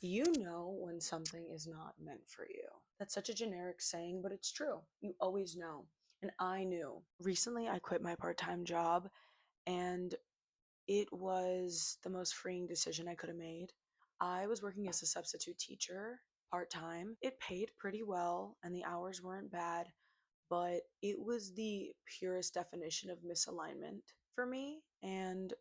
You know when something is not meant for you. That's such a generic saying, but it's true. You always know. And I knew. Recently, I quit my part time job, and it was the most freeing decision I could have made. I was working as a substitute teacher part time. It paid pretty well, and the hours weren't bad, but it was the purest definition of misalignment for me. And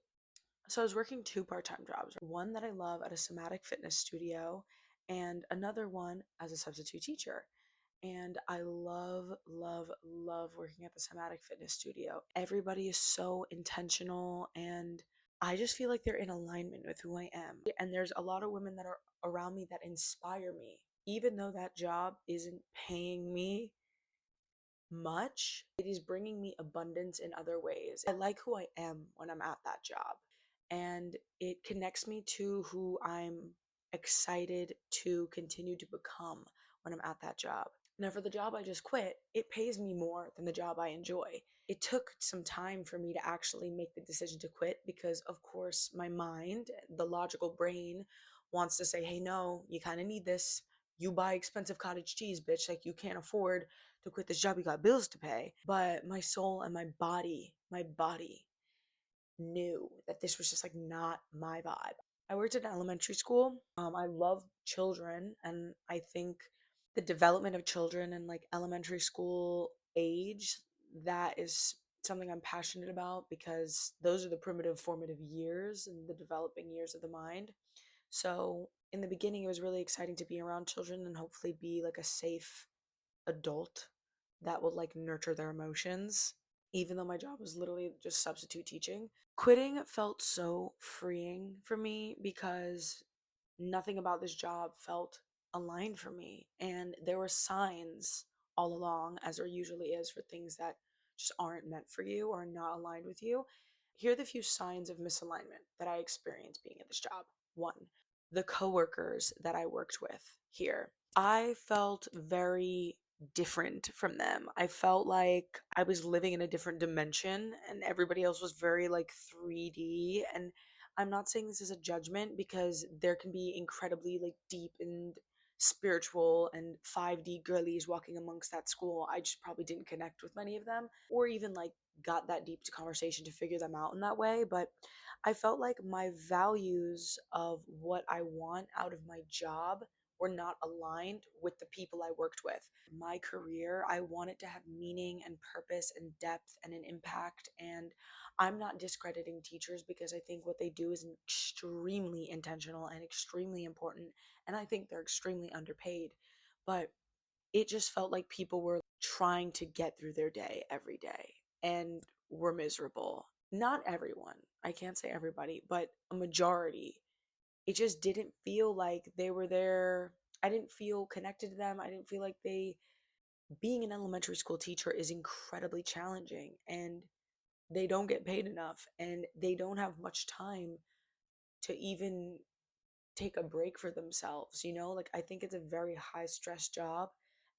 so I was working two part-time jobs, one that I love at a somatic fitness studio and another one as a substitute teacher. And I love, love, love working at the somatic fitness studio. Everybody is so intentional, and I just feel like they're in alignment with who I am. And there's a lot of women that are around me that inspire me. Even though that job isn't paying me much, it is bringing me abundance in other ways. I like who I am when I'm at that job, and it connects me to who I'm excited to continue to become when I'm at that job. Now, for the job I just quit, it pays me more than the job I enjoy. It took some time for me to actually make the decision to quit because, of course, my mind, the logical brain, wants to say, hey, no, you kind of need this. You buy expensive cottage cheese, bitch. Like, you can't afford to quit this job. You got bills to pay. But my soul and my body knew that this was just like not my vibe. I worked at an elementary school. I love children, and I think the development of children in like elementary school age, that is something I'm passionate about because those are the primitive formative years and the developing years of the mind. So in the beginning, it was really exciting to be around children and hopefully be like a safe adult that would like nurture their emotions, even though my job was literally just substitute teaching. Quitting felt so freeing for me because nothing about this job felt aligned for me. And there were signs all along, as there usually is for things that just aren't meant for you or not aligned with you. Here are the few signs of misalignment that I experienced being at this job. One, the coworkers that I worked with here. I felt very different from them. I felt like I was living in a different dimension and everybody else was very like 3D. And I'm not saying this is a judgment because there can be incredibly like deep and spiritual and 5D girlies walking amongst that school. I just probably didn't connect with many of them or even like got that deep to conversation to figure them out in that way. But I felt like my values of what I want out of my job were not aligned with the people I worked with. My career, I want it to have meaning and purpose and depth and an impact. And I'm not discrediting teachers because I think what they do is extremely intentional and extremely important. And I think they're extremely underpaid. But it just felt like people were trying to get through their day every day and were miserable. Not everyone, I can't say everybody, but a majority. It just didn't feel like they were there. I didn't feel connected to them. I didn't feel like they, being an elementary school teacher is incredibly challenging, and they don't get paid enough and they don't have much time to even take a break for themselves, you know? Like, I think it's a very high stress job.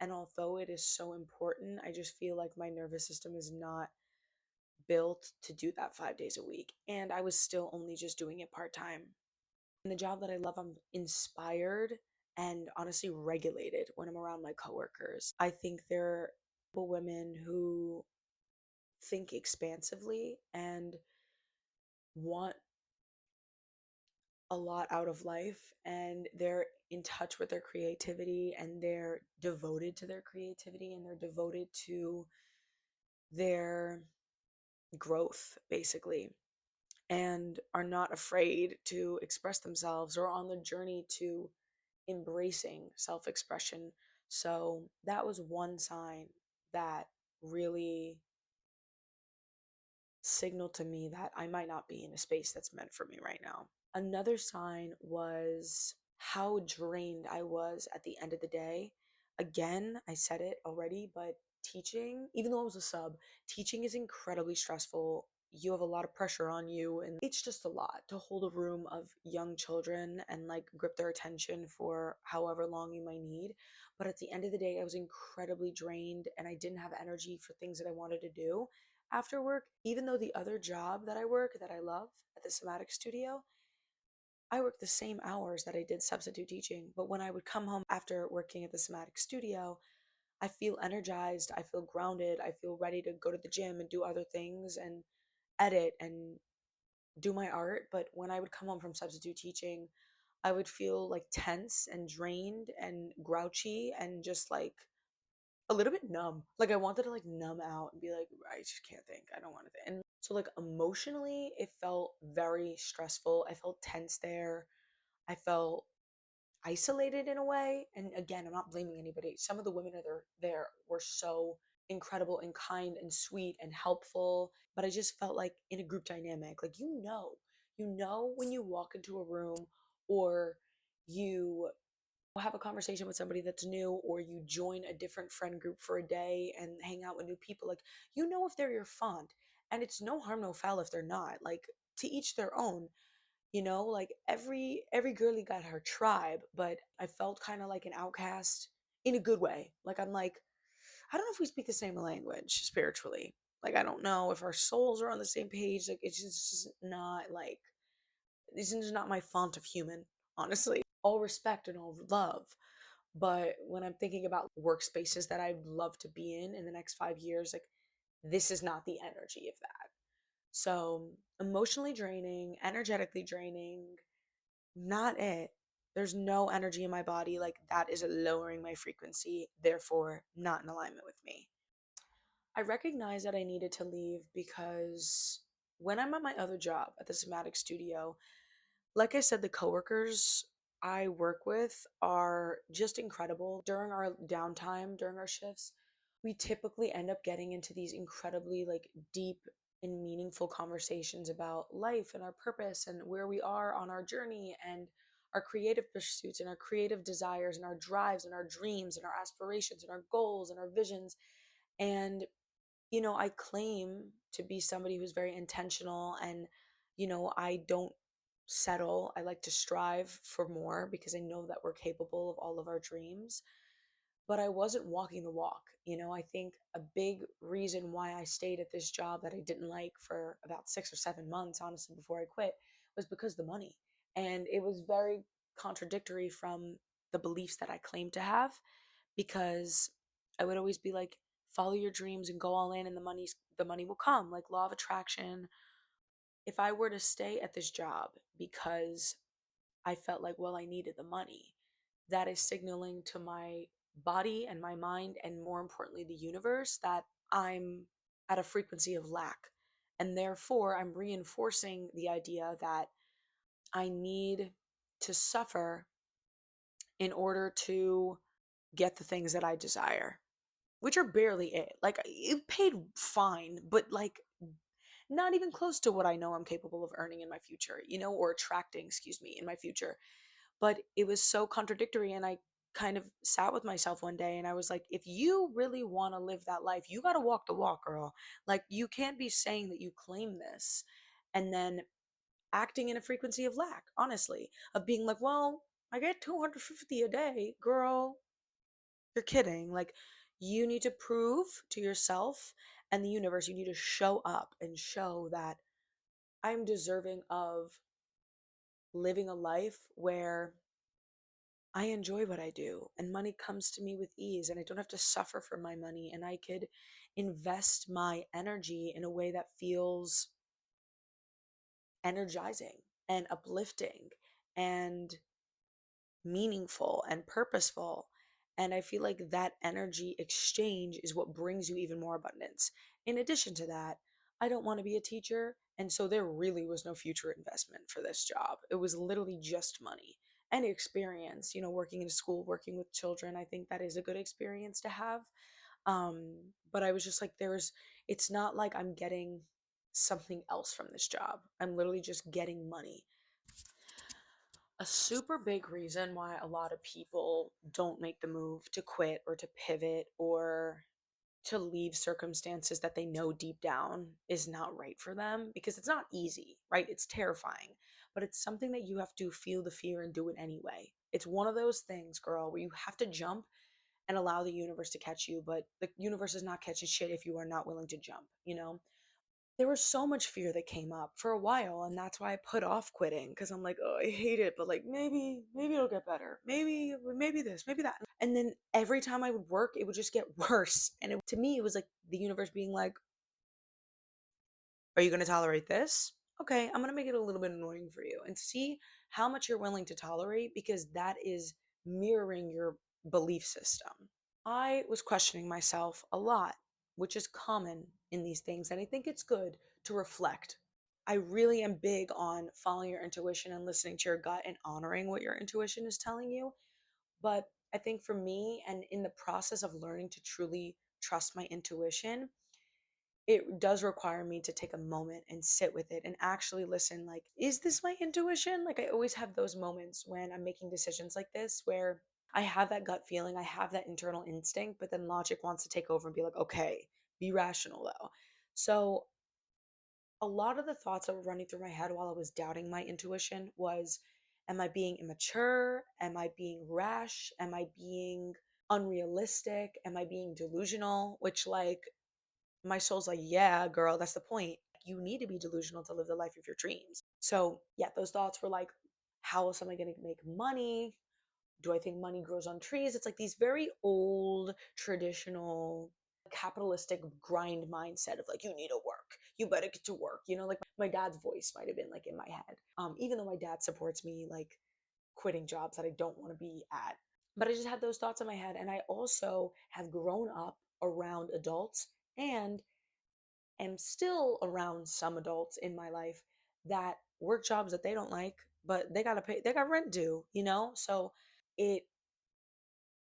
And although it is so important, I just feel like my nervous system is not built to do that 5 days a week. And I was still only just doing it part time. In the job that I love, I'm inspired and honestly regulated when I'm around my coworkers. I think they're women who think expansively and want a lot out of life, and they're in touch with their creativity and they're devoted to their creativity and they're devoted to their growth basically, and are not afraid to express themselves or on the journey to embracing self-expression. So that was one sign that really signaled to me that I might not be in a space that's meant for me right now. Another sign was how drained I was at the end of the day. Again, I said it already, but teaching, even though I was a sub, teaching is incredibly stressful. You have a lot of pressure on you, and it's just a lot to hold a room of young children and like grip their attention for however long you might need. But at the end of the day, I was incredibly drained and I didn't have energy for things that I wanted to do after work. Even though the other job that I work that I love at the somatic studio, I worked the same hours that I did substitute teaching, but when I would come home after working at the somatic studio, I feel energized, I feel grounded, I feel ready to go to the gym and do other things and edit and do my art. But when I would come home from substitute teaching, I would feel like tense and drained and grouchy and just like a little bit numb. Like I wanted to like numb out and be like, I just can't think. I don't want to think. And so like emotionally, it felt very stressful. I felt tense there. I felt isolated in a way. And again, I'm not blaming anybody. Some of the women that are there were so incredible and kind and sweet and helpful. But I just felt like in a group dynamic, like you know when you walk into a room or you have a conversation with somebody that's new or you join a different friend group for a day and hang out with new people, like you know if they're your font. And it's no harm no foul if they're not, like to each their own. Like every girly got her tribe, but I felt kind of like an outcast in a good way. Like I'm like, I don't know if we speak the same language spiritually. Like I don't know if our souls are on the same page. Like it's just not like, this is not my font of human, honestly. All respect and all love. But when I'm thinking about workspaces that I'd love to be in the next 5 years, like this is not the energy of that. So emotionally draining, energetically draining, not it. There's no energy in my body. Like that is lowering my frequency, therefore not in alignment with me. I recognized that I needed to leave because when I'm at my other job at the somatic studio, like I said, the coworkers I work with are just incredible. During our downtime, during our shifts, we typically end up getting into these incredibly like deep and meaningful conversations about life and our purpose and where we are on our journey and our creative pursuits and our creative desires and our drives and our dreams and our aspirations and our goals and our visions. And I claim to be somebody who's very intentional and, I don't settle. I like to strive for more because I know that we're capable of all of our dreams. But I wasn't walking the walk. I think a big reason why I stayed at this job that I didn't like for about 6 or 7 months, honestly, before I quit, was because the money. And it was very contradictory from the beliefs that I claimed to have because I would always be like, follow your dreams and go all in and the money will come, like law of attraction. If I were to stay at this job because I felt like, well, I needed the money, that is signaling to my body and my mind, and more importantly, the universe, that I'm at a frequency of lack. And therefore, I'm reinforcing the idea that I need to suffer in order to get the things that I desire, which are barely it. Like, it paid fine, but like, not even close to what I know I'm capable of earning in my future, or attracting, excuse me, in my future. But it was so contradictory. And I kind of sat with myself one day and I was like, if you really want to live that life, you got to walk the walk, girl. Like, you can't be saying that you claim this and then acting in a frequency of lack, honestly, of being like, well, I get 250 a day, girl. You're kidding. Like, you need to prove to yourself and the universe, you need to show up and show that I'm deserving of living a life where I enjoy what I do and money comes to me with ease and I don't have to suffer for my money and I could invest my energy in a way that feels energizing and uplifting and meaningful and purposeful. And I feel like that energy exchange is what brings you even more abundance. In addition to that, I don't want to be a teacher. And so there really was no future investment for this job. It was literally just money and experience, working in a school, working with children. I think that is a good experience to have. But I was just like, it's not like I'm getting something else from this job. I'm literally just getting money. A super big reason why a lot of people don't make the move to quit or to pivot or to leave circumstances that they know deep down is not right for them, because it's not easy, right? It's terrifying, but it's something that you have to feel the fear and do it anyway. It's one of those things, girl, where you have to jump and allow the universe to catch you, but the universe is not catching shit if you are not willing to jump, there was so much fear that came up for a while, and that's why I put off quitting, because I'm like, oh, I hate it, but like maybe it'll get better, maybe this, maybe that. And then every time I would work, it would just get worse, and to me it was like the universe being like, are you going to tolerate this? Okay, I'm going to make it a little bit annoying for you and see how much you're willing to tolerate, because that is mirroring your belief system. I was questioning myself a lot, which is common in these things. And I think it's good to reflect. I really am big on following your intuition and listening to your gut and honoring what your intuition is telling you. But I think for me, and in the process of learning to truly trust my intuition, it does require me to take a moment and sit with it and actually listen. Like, is this my intuition? Like, I always have those moments when I'm making decisions like this where I have that gut feeling, I have that internal instinct, but then logic wants to take over and be like, okay, be rational though. So a lot of the thoughts that were running through my head while I was doubting my intuition was, am I being immature? Am I being rash? Am I being unrealistic? Am I being delusional? Which, like, my soul's like, yeah, girl, that's the point. You need to be delusional to live the life of your dreams. So, yeah, those thoughts were like, how else am I going to make money? Do I think money grows on trees? It's like these very old, traditional, capitalistic grind mindset of like, you need to work. You better get to work. Like my dad's voice might have been like in my head. Even though my dad supports me, like quitting jobs that I don't want to be at. But I just had those thoughts in my head. And I also have grown up around adults and am still around some adults in my life that work jobs that they don't like, but they got to pay, they got rent due. So it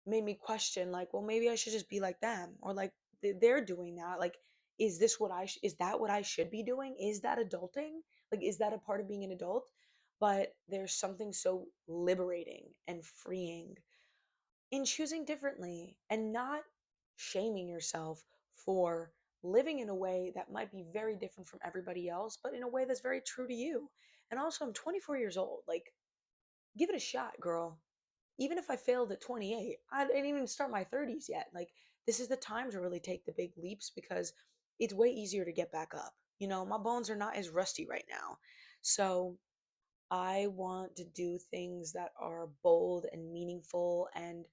made me question, like, well, maybe I should just be like them, or like they're doing that. Like, is this what is that what I should be doing? Is that adulting? Like, is that a part of being an adult? But there's something so liberating and freeing in choosing differently and not shaming yourself for living in a way that might be very different from everybody else, but in a way that's very true to you. And also, I'm 24 years old. Like, give it a shot, girl. Even if I failed at 28, I didn't even start my 30s yet. Like, this is the time to really take the big leaps, because it's way easier to get back up. My bones are not as rusty right now. So, I want to do things that are bold and meaningful. And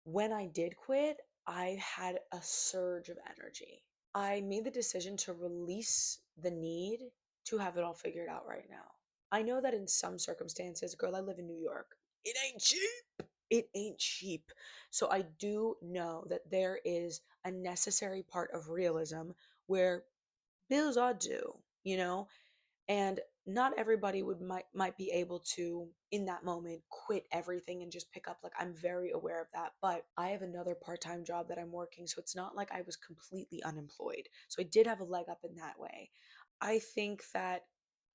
when I did quit, I had a surge of energy. I made the decision to release the need to have it all figured out right now. I know that in some circumstances, girl, I live in New York. It ain't cheap. It ain't cheap. So I do know that there is a necessary part of realism where bills are due, and not everybody might be able to in that moment quit everything and just pick up. Like, I'm very aware of that, but I have another part-time job that I'm working, so it's not like I was completely unemployed. So I did have a leg up in that way. I think that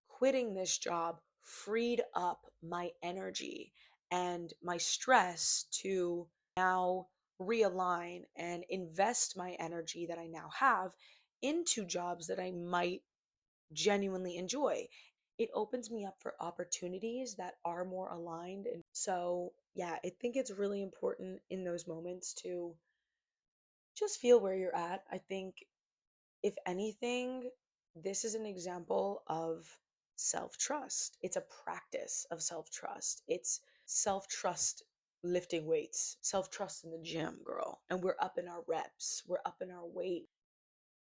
quitting this job freed up my energy and my stress to now realign and invest my energy that I now have into jobs that I might genuinely enjoy. It opens me up for opportunities that are more aligned. And so, yeah, I think it's really important in those moments to just feel where you're at. I think, if anything, this is an example of self trust. It's a practice of self trust. It's self trust lifting weights, self trust in the gym, girl. And we're up in our reps, we're up in our weight.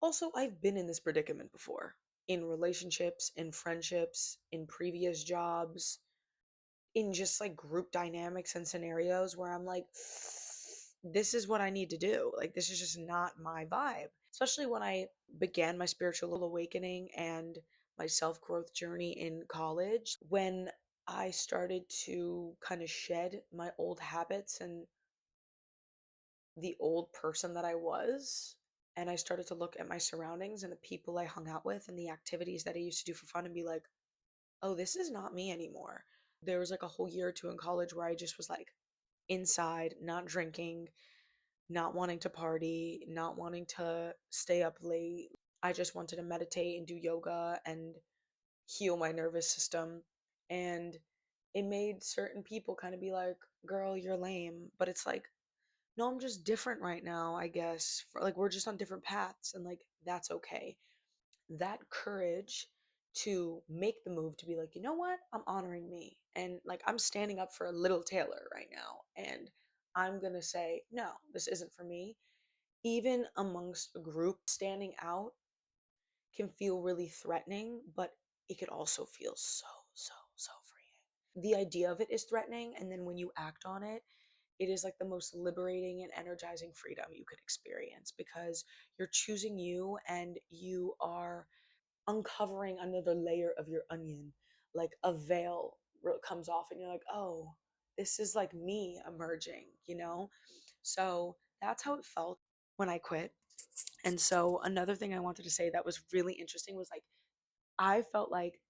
Also, I've been in this predicament before, in relationships, in friendships, in previous jobs, in just like group dynamics and scenarios where I'm like, this is what I need to do. Like, this is just not my vibe. Especially when I began my spiritual awakening and my self growth journey in college, when I started to kind of shed my old habits and the old person that I was. And I started to look at my surroundings and the people I hung out with and the activities that I used to do for fun and be like, oh, this is not me anymore. There was like a whole year or two in college where I just was like inside, not drinking, not wanting to party, not wanting to stay up late. I just wanted to meditate and do yoga and heal my nervous system. And it made certain people kind of be like, girl, you're lame. But it's like, no, I'm just different right now, I guess. Like, we're just on different paths, and like, that's okay. that courage to make the move to be like, you know what, I'm honoring me, and like I'm standing up for a little Taylor right now, and I'm gonna say no, this isn't for me. Even amongst a group, standing out can feel really threatening, but it could also feel so freeing. The idea of it is threatening, and then when you act on it, it is like the most liberating and energizing freedom you could experience, because you're choosing you and you are uncovering another layer of your onion. Like a veil comes off, and you're like, oh, this is like me emerging, you know? So that's how it felt when I quit. And so another thing I wanted to say that was really interesting was like, I felt like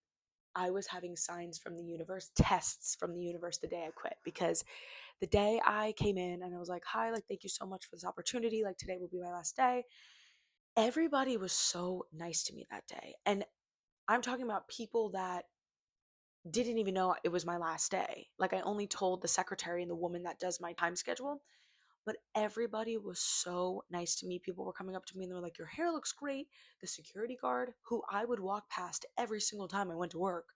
I was having signs from the universe, tests from the universe the day I quit. Because the day I came in and I was like, hi, like, thank you so much for this opportunity. Like, today will be my last day. Everybody was so nice to me that day. And I'm talking about people that didn't even know it was my last day. Like, I only told the secretary and the woman that does my time schedule, but everybody was so nice to me. People were coming up to me and they were like, your hair looks great. The security guard, who I would walk past every single time I went to work,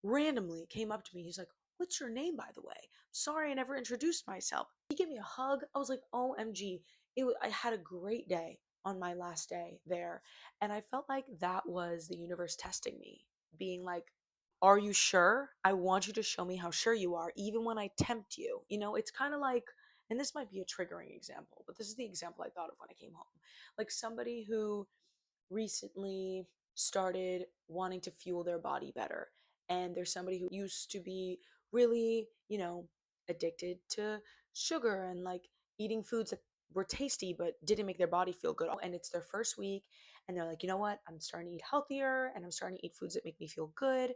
randomly came up to me. He's like, what's your name, by the way? Sorry, I never introduced myself. He gave me a hug. I was like, OMG. I had a great day on my last day there. And I felt like that was the universe testing me, being like, are you sure? I want you to show me how sure you are, even when I tempt you. You know, it's kind of like, and this might be a triggering example, but this is the example I thought of when I came home. Like somebody who recently started wanting to fuel their body better. And there's somebody who used to be really, addicted to sugar and like eating foods that were tasty but didn't make their body feel good. And it's their first week and they're like, you know what? I'm starting to eat healthier and I'm starting to eat foods that make me feel good.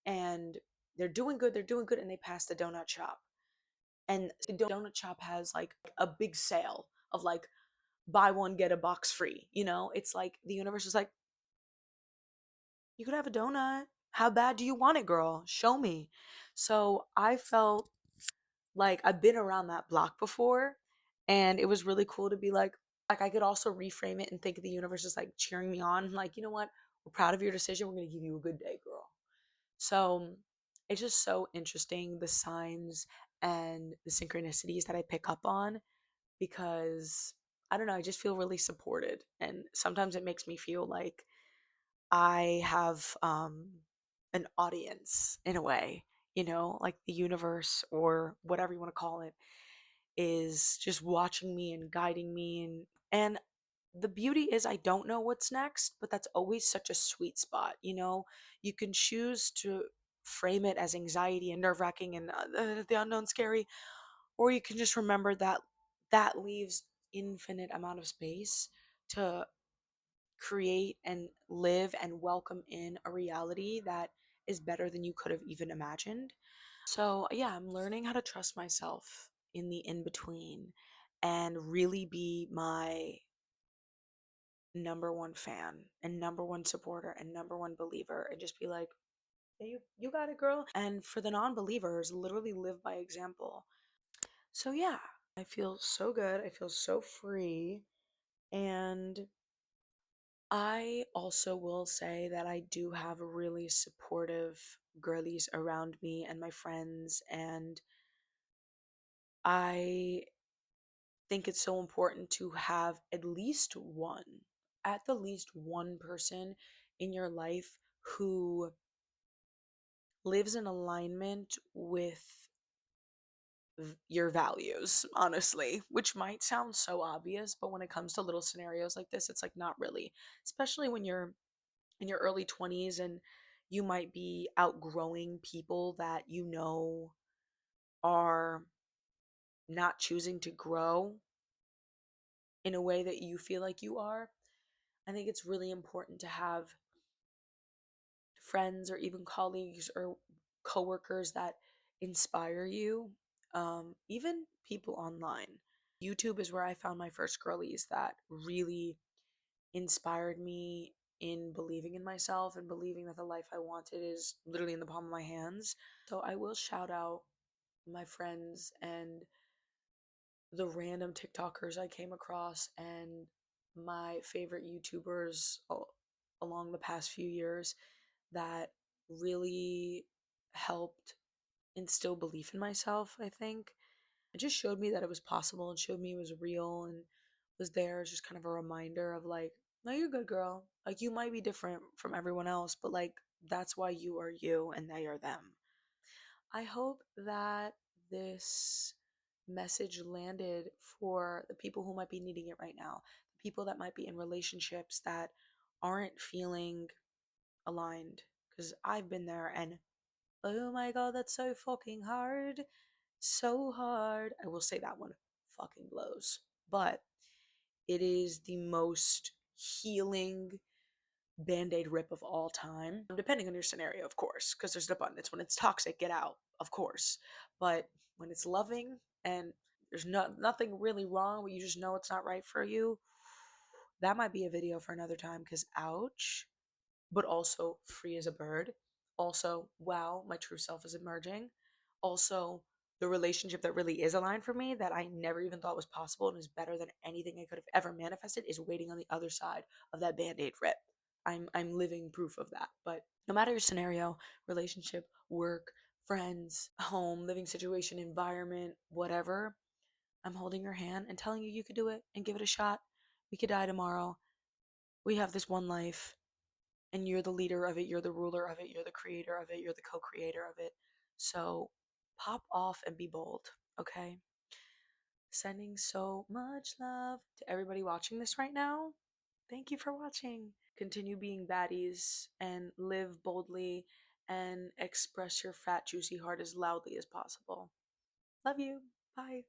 And they're doing good, and they pass the donut shop. And the donut shop has like a big sale of like buy one get a box free. It's like the universe is like, you could have a donut. How bad do you want it, girl? Show me. So I felt like I've been around that block before, and it was really cool to be like I could also reframe it and think of the universe is like cheering me on, like, you know what? We're proud of your decision. We're gonna give you a good day, girl. So it's just so interesting, the signs and the synchronicities that I pick up on, because I don't know, I just feel really supported. And sometimes it makes me feel like I have an audience in a way, like the universe or whatever you want to call it is just watching me and guiding me, and the beauty is I don't know what's next, but that's always such a sweet spot. You can choose to frame it as anxiety and nerve-wracking and the unknown scary, or you can just remember that that leaves infinite amount of space to create and live and welcome in a reality that is better than you could have even imagined. So, yeah, I'm learning how to trust myself in the in between and really be my number one fan and number one supporter and number one believer, and just be like, yeah, you got it, girl. And for the non believers, literally live by example. So, yeah, I feel so good. I feel so free. And I also will say that I do have really supportive girlies around me and my friends, and I think it's so important to have at the least one person in your life who lives in alignment with your values, honestly, which might sound so obvious, but when it comes to little scenarios like this, it's like not really, especially when you're in your early 20s and you might be outgrowing people that are not choosing to grow in a way that you feel like you are. I think it's really important to have friends or even colleagues or coworkers that inspire you, even people online. YouTube is where I found my first girlies that really inspired me in believing in myself and believing that the life I wanted is literally in the palm of my hands. So I will shout out my friends and the random TikTokers I came across and my favorite YouTubers along the past few years that really helped instill belief in myself, I think. It just showed me that it was possible and showed me it was real and was there as just kind of a reminder of like, no, you're good, girl. Like, you might be different from everyone else, but like, that's why you are you and they are them. I hope that this message landed for the people who might be needing it right now, the people that might be in relationships that aren't feeling aligned. Because I've been there and oh my god, that's so fucking hard. So hard. I will say that one fucking blows. But it is the most healing band aid rip of all time. Depending on your scenario, of course, because there's an abundance. When it's toxic, get out, of course. But when it's loving and there's nothing really wrong, but you just know it's not right for you, that might be a video for another time because ouch, but also free as a bird. Also, wow, my true self is emerging. Also, the relationship that really is aligned for me that I never even thought was possible and is better than anything I could have ever manifested is waiting on the other side of that band-aid rip. I'm living proof of that. But no matter your scenario, relationship, work, friends, home, living situation, environment, whatever, I'm holding your hand and telling you you could do it and give it a shot. We could die tomorrow. We have this one life and you're the leader of it, you're the ruler of it, you're the creator of it, you're the co-creator of it. So pop off and be bold, okay? Sending so much love to everybody watching this right now. Thank you for watching. Continue being baddies and live boldly and express your fat, juicy heart as loudly as possible. Love you. Bye.